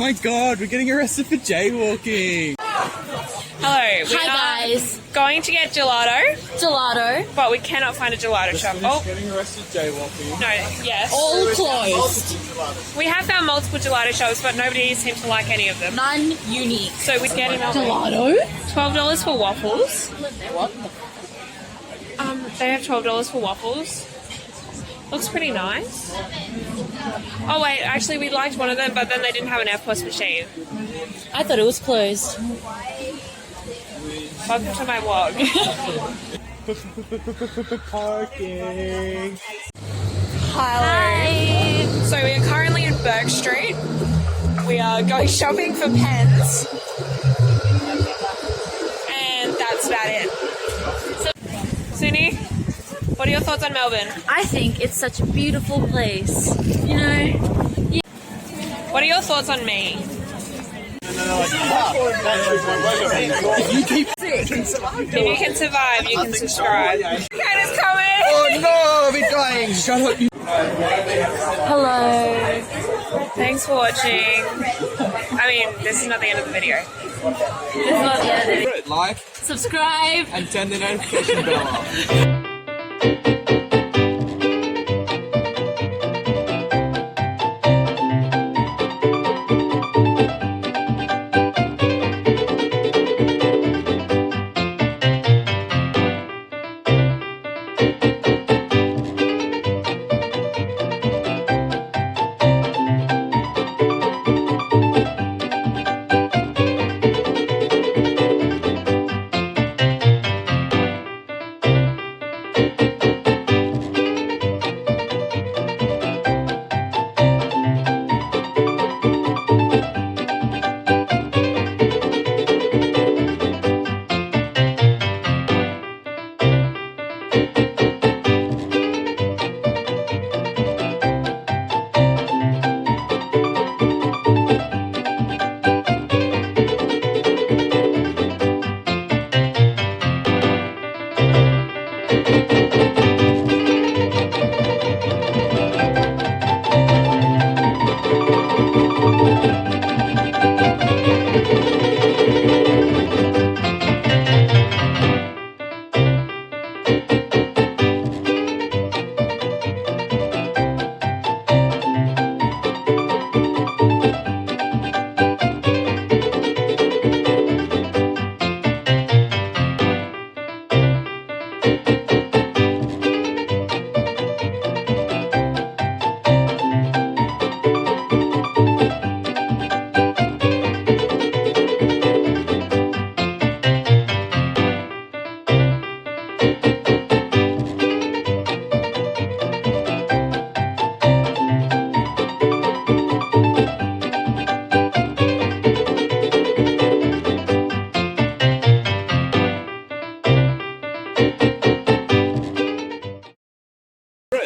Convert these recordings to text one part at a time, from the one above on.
My God, we're getting arrested for jaywalking. Hello. Hi guys. Going to get gelato, Gelato. but we cannot find a gelato shop. Oh, Getting arrested jaywalking. no, yes. All closed. We have found multiple gelato shops, but nobody seems to like any of them. None unique. So we're getting Gelato? $12 for waffles. What? They have $12 for waffles. Looks pretty nice. Oh wait, actually we liked one of them, but then they didn't have an FPOS machine. I thought it was closed. Welcome to my vlog. Parking. Hi. So we are currently in Burke Street. We are going shopping for pens. And that's about it. Suni, what are your thoughts on Melbourne? I think it's such a beautiful place. You know? What are your thoughts on me? If you keep If you can survive, you can subscribe. Cat is coming! Oh no, I'll be dying. Shut up, you. Hello. Thanks for watching. I mean, this is not the end of the video. This is not the end of it. Like Subscribe. and turn the notification bell off.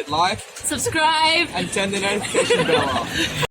Like Subscribe. and turn the notification bell off.